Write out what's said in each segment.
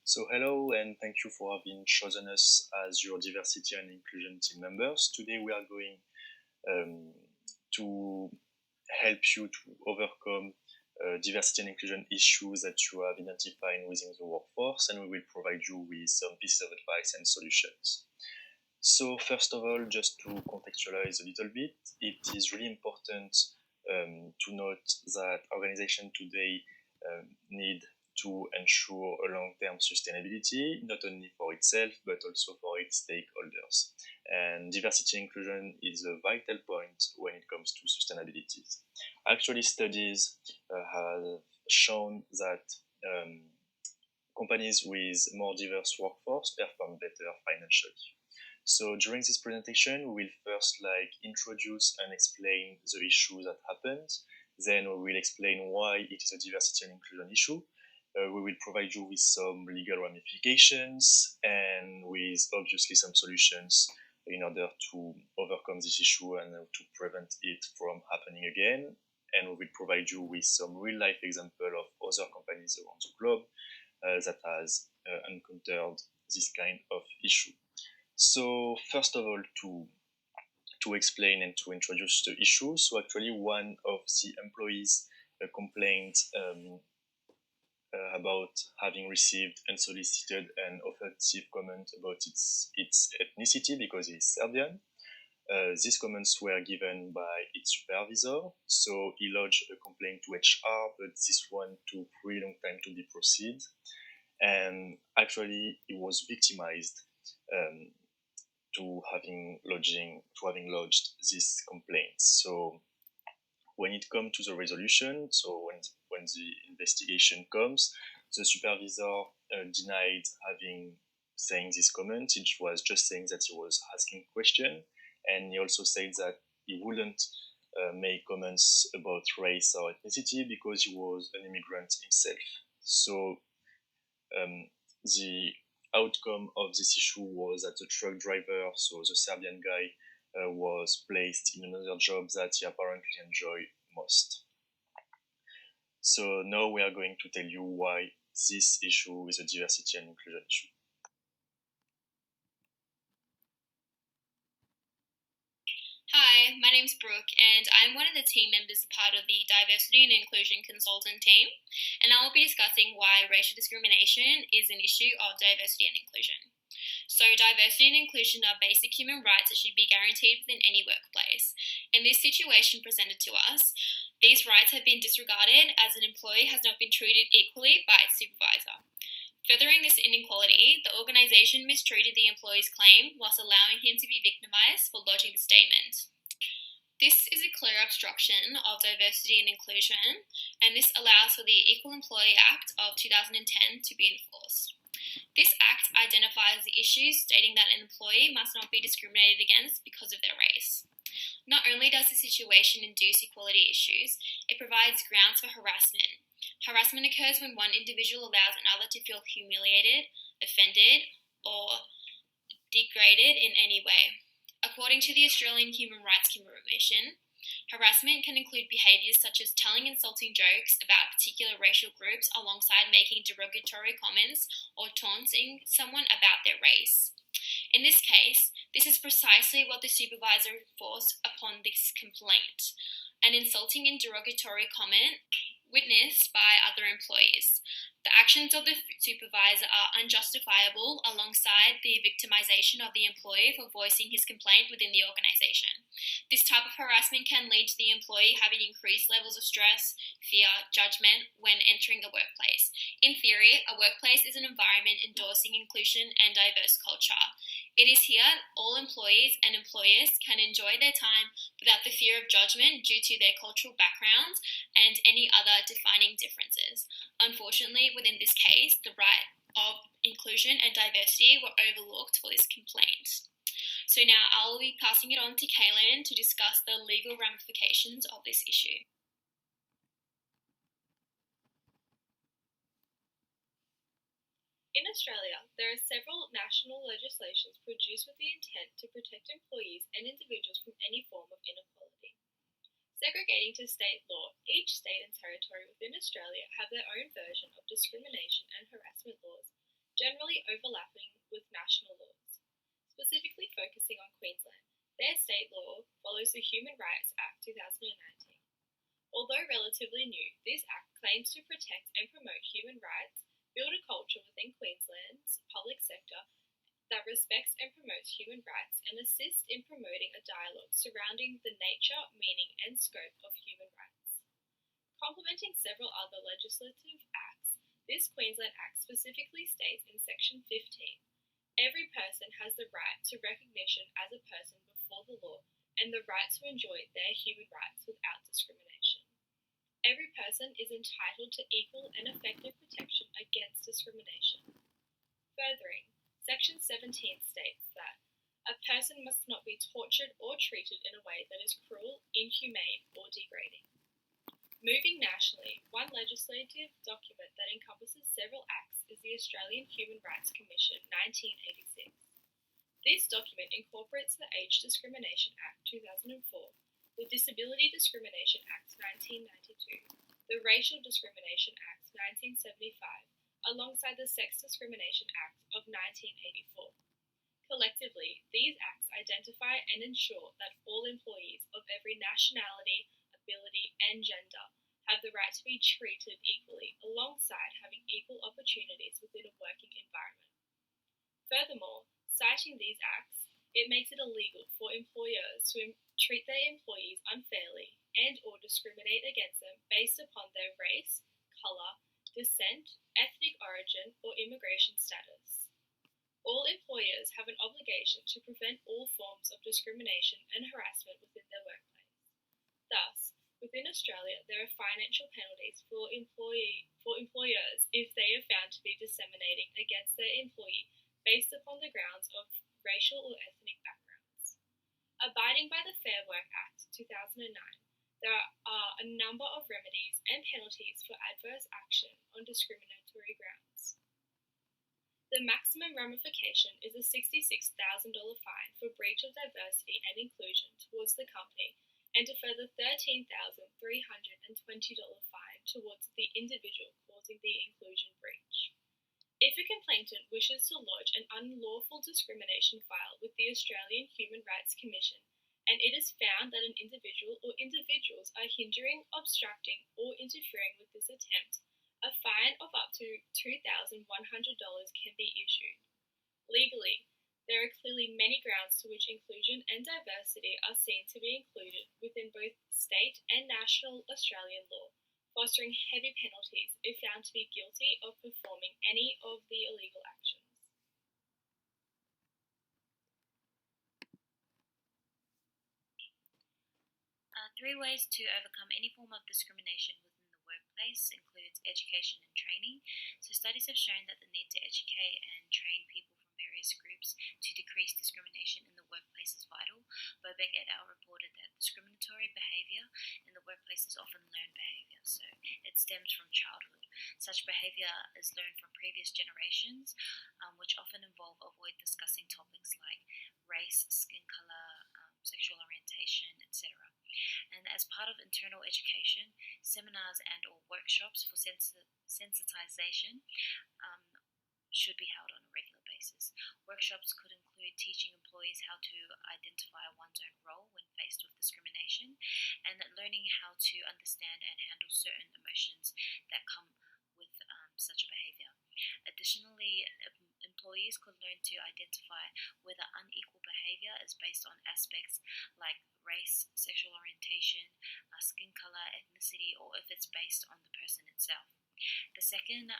So hello and thank you for having chosen us as your diversity and inclusion team members. Today we are going um, to help you to overcome diversity and inclusion issues that you have identified within the workforce, and we will provide you with some pieces of advice and solutions. So first of all, just to contextualize a little bit, it is really important to note that organizations today need to ensure a long-term sustainability, not only for itself, but also for its stakeholders. And diversity and inclusion is a vital point when it comes to sustainability. Actually, studies have shown that companies with more diverse workforce perform better financially. So during this presentation, we will first introduce and explain the issue that happened. Then we will explain why it is a diversity and inclusion issue. We will provide you with some legal ramifications and with obviously some solutions in order to overcome this issue and to prevent it from happening again. And we will provide you with some real life example of other companies around the globe that has encountered this kind of issue. So first of all, to explain and to introduce the issue, so actually one of the employees complained about having received unsolicited and offensive comment about its ethnicity because he's Serbian. These comments were given by its supervisor, so he lodged a complaint to HR, but this one took really long time to be proceed, and actually he was victimized to having lodged this complaint. So when it comes to the resolution, so when the investigation comes, the supervisor denied having saying this comment. It was just saying that he was asking question, and he also said that he wouldn't make comments about race or ethnicity because he was an immigrant himself. So the outcome of this issue was that the truck driver, so the Serbian guy, was placed in another job that he apparently enjoyed most. So now we are going to tell you why this issue is a diversity and inclusion issue. Hi, my name's Brooke, and I'm one of the team members part of the Diversity and Inclusion Consultant team, and I will be discussing why racial discrimination is an issue of diversity and inclusion. So, diversity and inclusion are basic human rights that should be guaranteed within any workplace. In this situation presented to us, these rights have been disregarded as an employee has not been treated equally by its supervisor. Furthering this inequality, the organisation mistreated the employee's claim whilst allowing him to be victimised for lodging the statement. This is a clear obstruction of diversity and inclusion, and this allows for the Equal Employee Act of 2010 to be enforced. This act identifies the issues stating that an employee must not be discriminated against because of their race. Not only does the situation induce equality issues, it provides grounds for harassment. Harassment occurs when one individual allows another to feel humiliated, offended, or degraded in any way. According to the Australian Human Rights Commission, harassment can include behaviours such as telling insulting jokes about particular racial groups alongside making derogatory comments or taunting someone about their race. In this case, this is precisely what the supervisor enforced upon this complaint, an insulting and derogatory comment witnessed by other employees. The actions of the supervisor are unjustifiable alongside the victimization of the employee for voicing his complaint within the organisation. This type of harassment can lead to the employee having increased levels of stress, fear, judgment when entering a workplace. In theory, a workplace is an environment endorsing inclusion and diverse culture. It is here all employees and employers can enjoy their time without the fear of judgment due to their cultural backgrounds and any other defining differences. Unfortunately, within this case, the right of inclusion and diversity were overlooked for this complaint. So now I will be passing it on to Cailin to discuss the legal ramifications of this issue. In Australia, there are several national legislations produced with the intent to protect employees and individuals from any form of inequality. Segregating to state law, each state and territory within Australia have their own version of discrimination and harassment laws, generally overlapping with national laws. Specifically focusing on Queensland, their state law follows the Human Rights Act 2019. Although relatively new, this act claims to protect and promote human rights, build a culture within Queensland's public sector that respects and promotes human rights, and assist in promoting a dialogue surrounding the nature, meaning, and scope of human rights. Complementing several other legislative acts, this Queensland Act specifically states in Section 15, every person has the right to recognition as a person before the law and the right to enjoy their human rights without discrimination. Every person is entitled to equal and effective protection against discrimination. Furthering, Section 17 states that a person must not be tortured or treated in a way that is cruel, inhumane, or degrading. Moving nationally, one legislative document that encompasses several acts is the Australian Human Rights Commission 1986. This document incorporates the Age Discrimination Act 2004, the Disability Discrimination Act 1992, the Racial Discrimination Act 1975, alongside the Sex Discrimination Act of 1984. Collectively, these acts identify and ensure that all employees of every nationality, ability, and gender have the right to be treated equally, alongside having equal opportunities within a working environment. Furthermore, citing these acts, it makes it illegal for employers to treat their employees unfairly and or discriminate against them based upon their race, colour, descent, ethnic origin, or immigration status. All employers have an obligation to prevent all forms of discrimination and harassment within their workplace. Thus, within Australia, there are financial penalties for employers if they are found to be discriminating against their employee based upon the grounds of racial or ethnic backgrounds. Abiding by the Fair Work Act 2009, there are a number of remedies and penalties for adverse action on discriminatory grounds. The maximum ramification is a $66,000 fine for breach of diversity and inclusion towards the company, and a further $13,320 fine towards the individual causing the inclusion breach. If a complainant wishes to lodge an unlawful discrimination file with the Australian Human Rights Commission, and it is found that an individual or individuals are hindering, obstructing, or interfering with this attempt, a fine of up to $2,100 can be issued. Legally, there are clearly many grounds to which inclusion and diversity are seen to be included within both state and national Australian law, fostering heavy penalties if found to be guilty of performing any of the illegal actions. 3 ways to overcome any form of discrimination within the workplace includes education and training. So studies have shown that the need to educate and train people from various groups to decrease discrimination in the workplace is vital. Bobek et al. Reported that discriminatory behaviour in the workplace is often learned behaviour, so it stems from childhood. Such behaviour is learned from previous generations, which often involve avoid discussing topics like race, skin colour, sexual orientation, etc. And as part of internal education, seminars and or workshops for sensitization should be held on a regular basis. Workshops could include teaching employees how to identify one's own role when faced with discrimination, and learning how to understand and handle certain emotions that come with such a behaviour. Additionally, employees could learn to identify whether unequal behaviour is based on aspects like race, sexual orientation, skin colour, ethnicity, or if it's based on the person itself. The second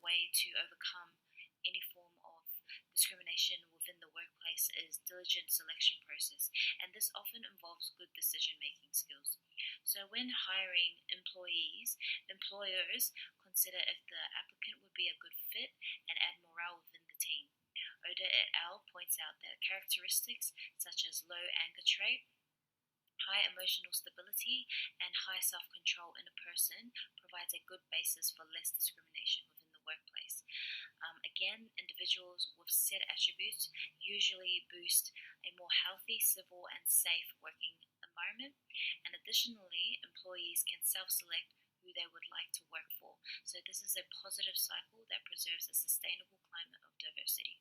way to overcome any form of discrimination within the workplace is diligent selection process, and this often involves good decision-making skills. So when hiring employees, employers consider if the applicant would be a good fit and add morale within the team. Oda et al. Points out that characteristics such as low anger trait, high emotional stability, and high self-control in a person provides a good basis for less discrimination within the workplace. Again, individuals with said attributes usually boost a more healthy, civil, and safe working environment. And additionally, employees can self-select who they would like to work for. So this is a positive cycle that preserves a sustainable climate of diversity.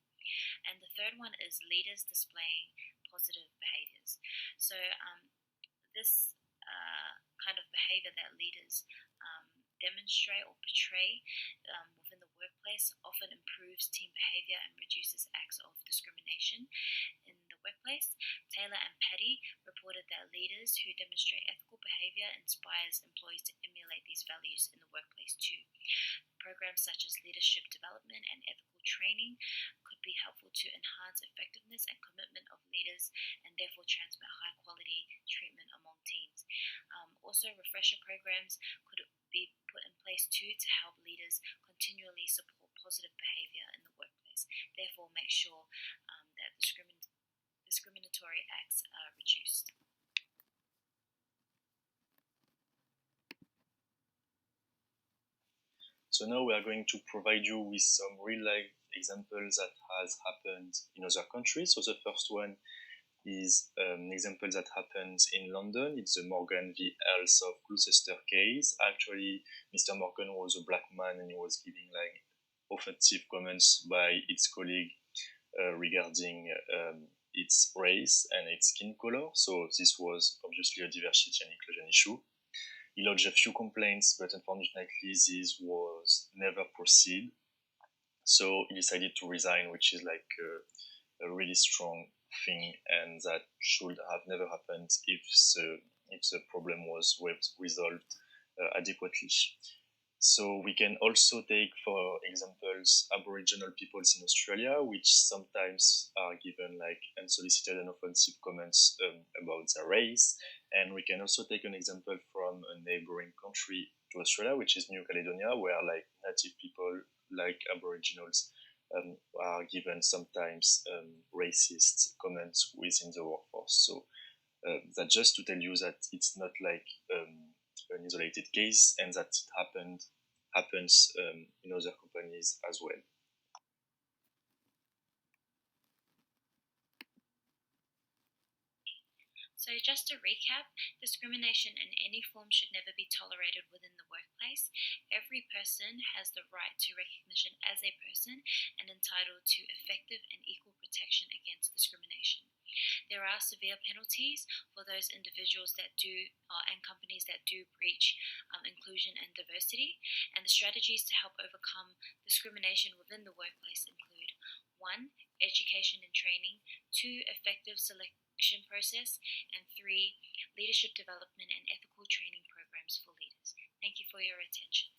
And the third one is leaders displaying positive behaviors. So this kind of behavior that leaders demonstrate or portray within the workplace often improves team behavior and reduces acts of discrimination in the workplace. Taylor and Patty reported that leaders who demonstrate ethical behavior inspires employees to emulate these values in the workplace too. Programs such as leadership development and ethical training could be helpful to enhance effectiveness and commitment of leaders and therefore transmit high quality treatment among teams. Also, refresher programs could be put in place too to help leaders continually support positive behavior in the workplace, therefore make sure that discriminatory acts are reduced. So now we are going to provide you with some real-life examples that has happened in other countries. So the first one is an example that happened in London. It's the Morgan v. Earls of Gloucester case. Actually, Mr. Morgan was a black man and he was giving like offensive comments by its colleague regarding its race and its skin color. So this was obviously a diversity and inclusion issue. He lodged a few complaints, but unfortunately this was never proceed. So he decided to resign, which is like a really strong thing, and that should have never happened if the problem was resolved adequately. So we can also take, for examples, Aboriginal peoples in Australia, which sometimes are given like unsolicited and offensive comments about their race. And we can also take an example from a neighboring country to Australia, which is New Caledonia, where like native people like Aboriginals are given sometimes racist comments within the workforce. So that's just to tell you that it's not like an isolated case, and that it happens in other companies as well. So just to recap, discrimination in any form should never be tolerated within the workplace. Every person has the right to recognition as a person and entitled to effective and equal protection against discrimination. There are severe penalties for those individuals that do and companies that do breach inclusion and diversity, and the strategies to help overcome discrimination within the workplace include 1. Education and training, 2. Effective selection process, and 3. Leadership development and ethical training programs for leaders. Thank you for your attention.